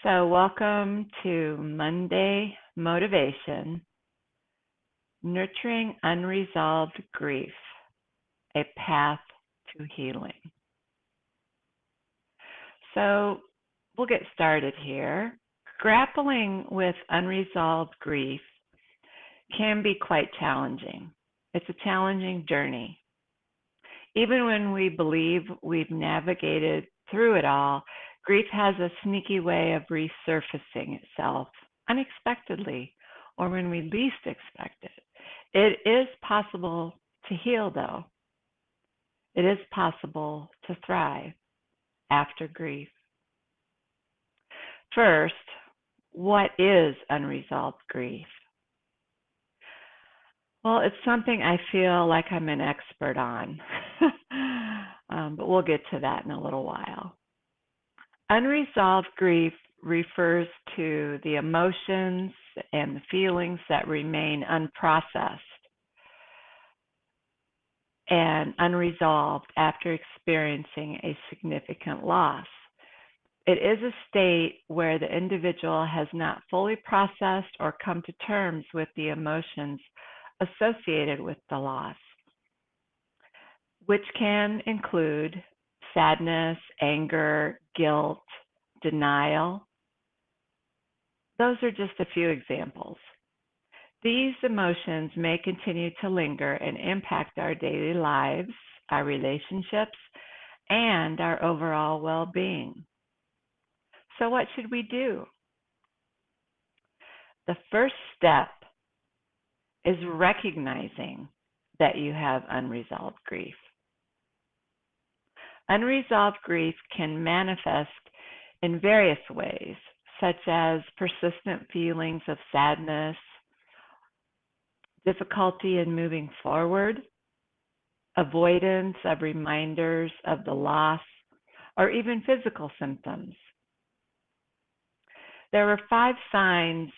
So, welcome to Monday Motivation, Nurturing Unresolved Grief, a Path to Healing. So, we'll get started here. Grappling with unresolved grief can be quite challenging. It's a challenging journey. Even when we believe we've navigated through it all, grief has a sneaky way of resurfacing itself unexpectedly or when we least expect it. It is possible to heal, though. It is possible to thrive after grief. First, what is unresolved grief? Well, it's something I feel like I'm an expert on, but we'll get to that in a little while. Unresolved grief refers to the emotions and the feelings that remain unprocessed and unresolved after experiencing a significant loss. It is a state where the individual has not fully processed or come to terms with the emotions associated with the loss, which can include sadness, anger, guilt, denial. Those are just a few examples. These emotions may continue to linger and impact our daily lives, our relationships, and our overall well-being. So what should we do? The first step is recognizing that you have unresolved grief. Unresolved grief can manifest in various ways, such as persistent feelings of sadness, difficulty in moving forward, avoidance of reminders of the loss, or even physical symptoms. There are 5 signs.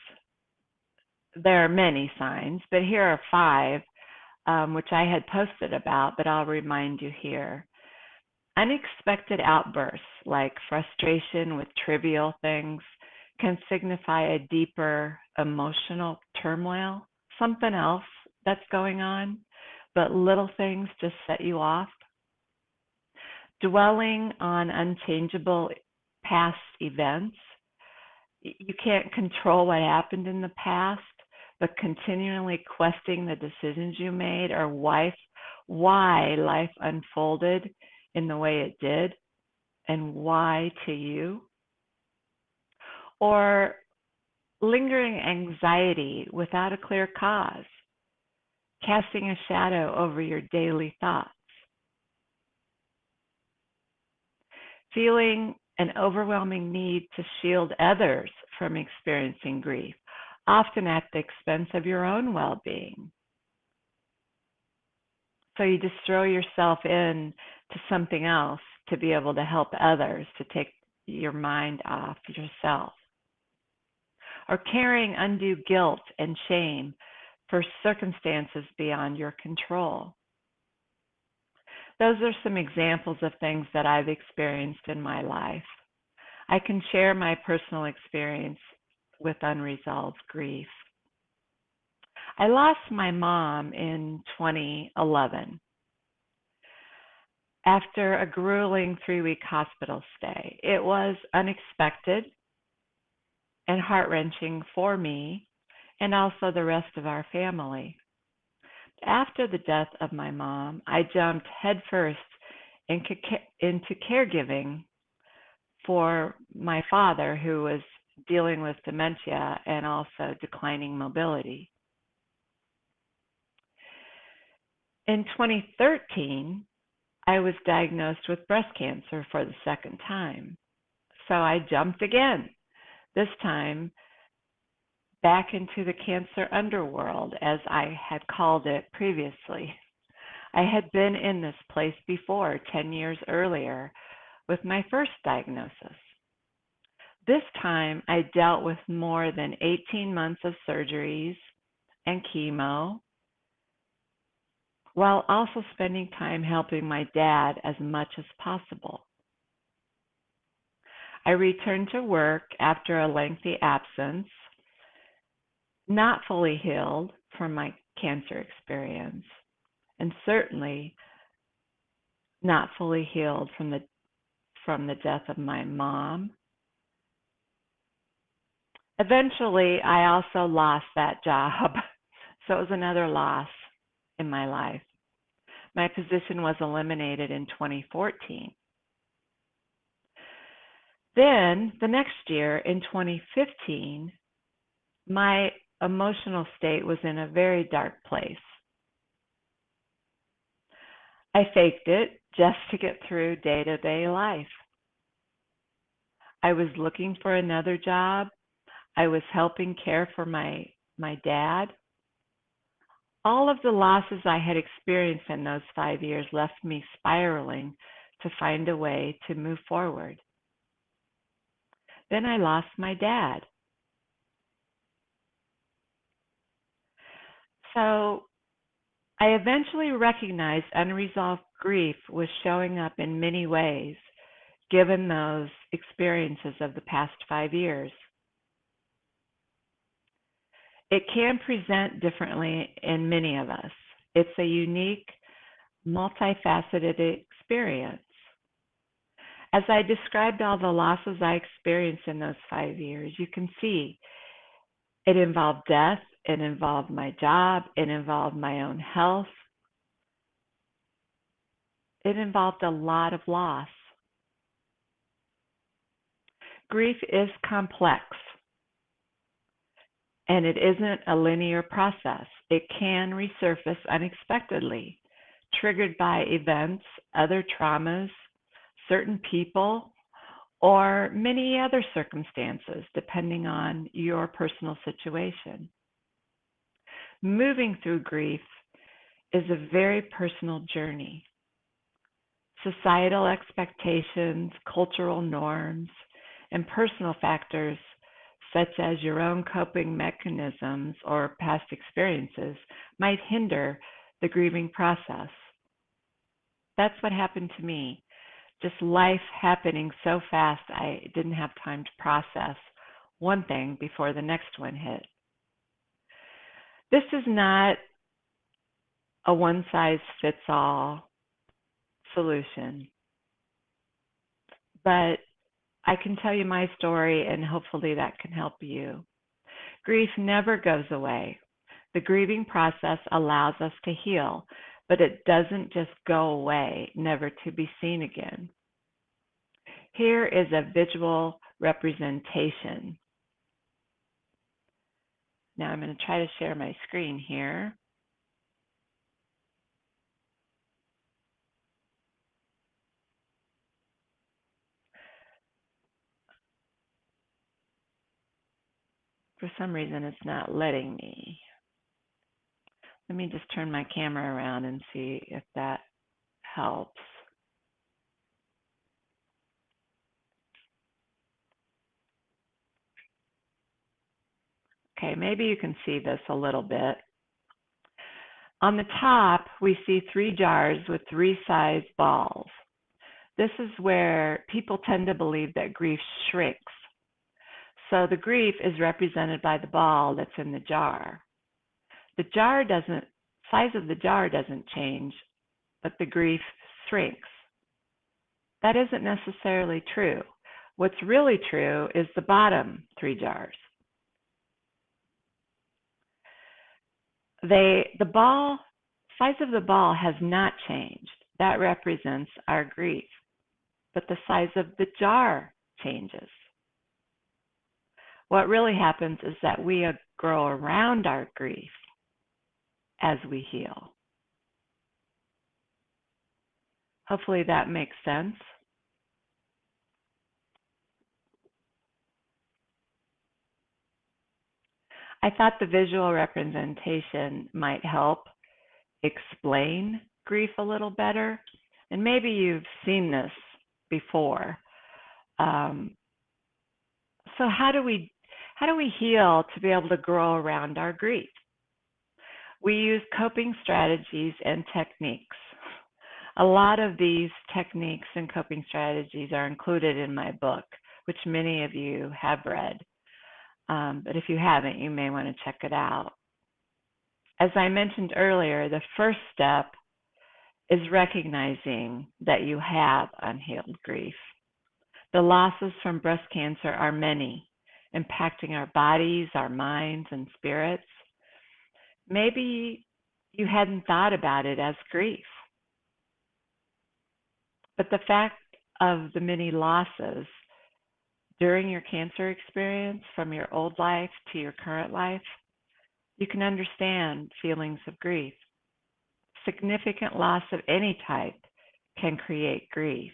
There are many signs, but here are 5, which I had posted about, but I'll remind you here. Unexpected outbursts like frustration with trivial things can signify a deeper emotional turmoil, something else that's going on, but little things just set you off. Dwelling on unchangeable past events. You can't control what happened in the past, but continually questioning the decisions you made or why life unfolded in the way it did and why to you. Or lingering anxiety without a clear cause, casting a shadow over your daily thoughts. Feeling an overwhelming need to shield others from experiencing grief, often at the expense of your own well-being. So you just throw yourself in to something else to be able to help others, to take your mind off yourself. Or carrying undue guilt and shame for circumstances beyond your control. Those are some examples of things that I've experienced in my life. I can share my personal experience with unresolved grief. I lost my mom in 2011 after a grueling 3-week hospital stay. It was unexpected and heart-wrenching for me and also the rest of our family. After the death of my mom, I jumped headfirst into caregiving for my father, who was dealing with dementia and also declining mobility. In 2013, I was diagnosed with breast cancer for the second time. So I jumped again, this time back into the cancer underworld, as I had called it previously. I had been in this place before, 10 years earlier, with my first diagnosis. This time, I dealt with more than 18 months of surgeries and chemo, while also spending time helping my dad as much as possible. I returned to work after a lengthy absence, not fully healed from my cancer experience, and certainly not fully healed from the death of my mom. Eventually, I also lost that job, so it was another loss in my life. My position was eliminated in 2014. Then, the next year, in 2015, my emotional state was in a very dark place. I faked it just to get through day-to-day life. I was looking for another job. I was helping care for my dad. All of the losses I had experienced in those 5 years left me spiraling to find a way to move forward. Then I lost my dad. So I eventually recognized unresolved grief was showing up in many ways, given those experiences of the past 5 years. It can present differently in many of us. It's a unique, multifaceted experience. As I described all the losses I experienced in those 5 years, you can see it involved death, it involved my job, it involved my own health, it involved a lot of loss. Grief is complex, and it isn't a linear process. It can resurface unexpectedly, triggered by events, other traumas, certain people, or many other circumstances, depending on your personal situation. Moving through grief is a very personal journey. Societal expectations, cultural norms, and personal factors such as your own coping mechanisms or past experiences might hinder the grieving process. That's what happened to me. Just life happening so fast, I didn't have time to process one thing before the next one hit. This is not a one size fits all solution, but I can tell you my story and hopefully that can help you. Grief never goes away. The grieving process allows us to heal, but it doesn't just go away, never to be seen again. Here is a visual representation. Now I'm going to try to share my screen here. For some reason, it's not letting me. Let me just turn my camera around and see if that helps. Okay, maybe you can see this a little bit. On the top, we see 3 jars with 3 sized balls. This is where people tend to believe that grief shrinks. So the grief is represented by the ball that's in the jar. The size of the jar doesn't change, but the grief shrinks. That isn't necessarily true. What's really true is the bottom 3 jars. The size of the ball has not changed. That represents our grief. But the size of the jar changes. What really happens is that we grow around our grief as we heal. Hopefully that makes sense. I thought the visual representation might help explain grief a little better. And maybe you've seen this before. So how do we heal to be able to grow around our grief? We use coping strategies and techniques. A lot of these techniques and coping strategies are included in my book, which many of you have read. But if you haven't, you may want to check it out. As I mentioned earlier, the first step is recognizing that you have unhealed grief. The losses from breast cancer are many, impacting our bodies, our minds, and spirits. Maybe you hadn't thought about it as grief, but the fact of the many losses during your cancer experience, from your old life to your current life, you can understand feelings of grief. Significant loss of any type can create grief.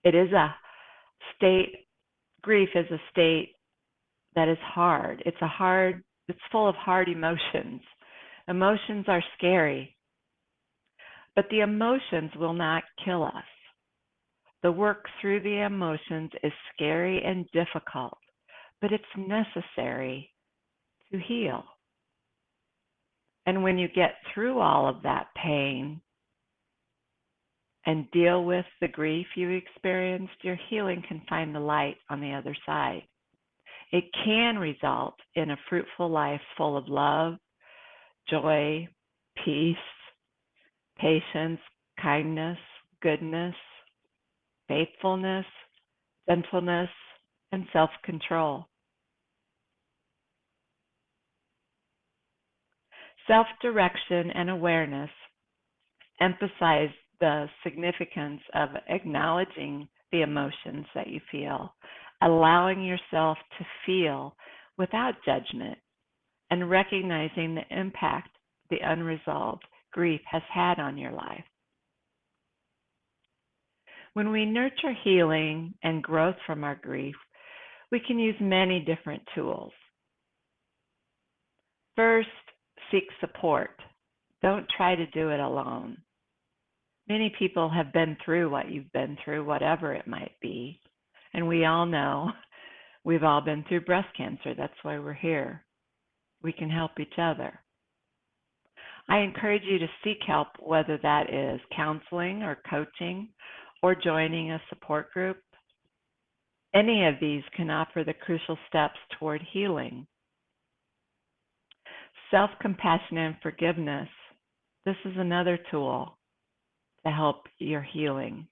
It is a state, grief is a state that is hard. It's full of hard emotions. Emotions are scary, but the emotions will not kill us. The work through the emotions is scary and difficult, but it's necessary to heal. And when you get through all of that pain and deal with the grief you experienced, your healing can find the light on the other side. It can result in a fruitful life full of love, joy, peace, patience, kindness, goodness, faithfulness, gentleness, and self-control. Self-direction and awareness emphasize the significance of acknowledging the emotions that you feel, allowing yourself to feel without judgment, and recognizing the impact the unresolved grief has had on your life. When we nurture healing and growth from our grief, we can use many different tools. First, seek support. Don't try to do it alone. Many people have been through what you've been through, whatever it might be. And we all know we've all been through breast cancer. That's why we're here. We can help each other. I encourage you to seek help, whether that is counseling or coaching or joining a support group. Any of these can offer the crucial steps toward healing. Self-compassion and forgiveness. This is another tool to help your healing.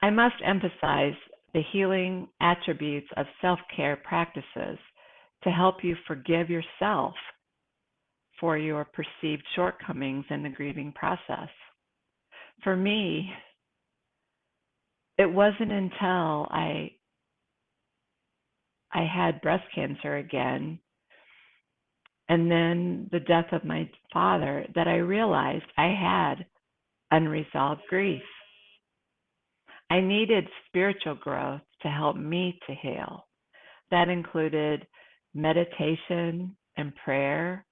I must emphasize the healing attributes of self-care practices to help you forgive yourself for your perceived shortcomings in the grieving process. For me, it wasn't until I had breast cancer again, and then the death of my father, that I realized I had unresolved grief. I needed spiritual growth to help me to heal. That included meditation and prayer,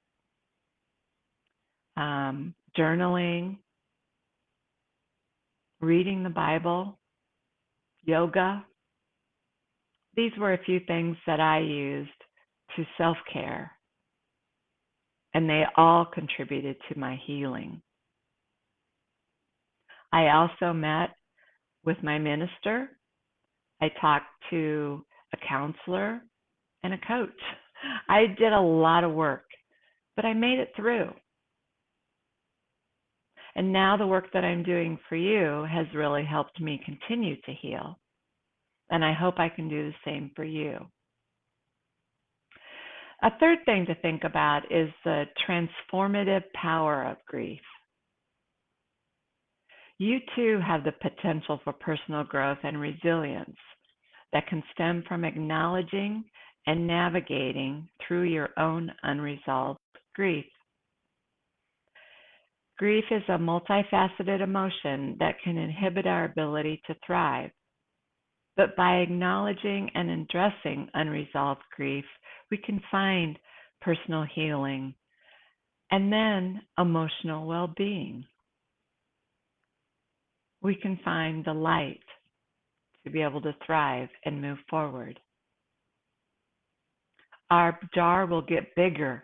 journaling, reading the Bible, yoga. These were a few things that I used to self-care, and they all contributed to my healing. I also met with my minister. I talked to a counselor and a coach. I did a lot of work, but I made it through. And now the work that I'm doing for you has really helped me continue to heal. And I hope I can do the same for you. A third thing to think about is the transformative power of grief. You too have the potential for personal growth and resilience that can stem from acknowledging and navigating through your own unresolved grief. Grief is a multifaceted emotion that can inhibit our ability to thrive. But by acknowledging and addressing unresolved grief, we can find personal healing and then emotional well-being. We can find the light to be able to thrive and move forward. Our jar will get bigger.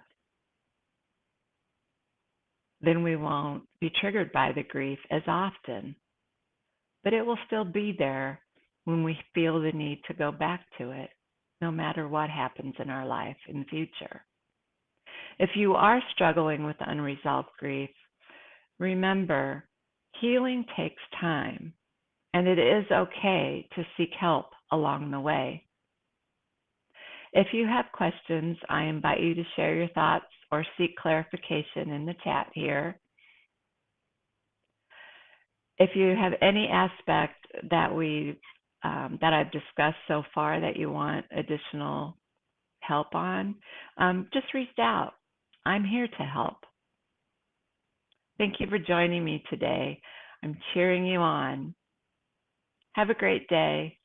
Then we won't be triggered by the grief as often, but it will still be there when we feel the need to go back to it, no matter what happens in our life in the future. If you are struggling with unresolved grief, remember healing takes time, and it is okay to seek help along the way. If you have questions, I invite you to share your thoughts or seek clarification in the chat here. If you have any aspect that I've discussed so far that you want additional help on, just reach out. I'm here to help. Thank you for joining me today. I'm cheering you on. Have a great day.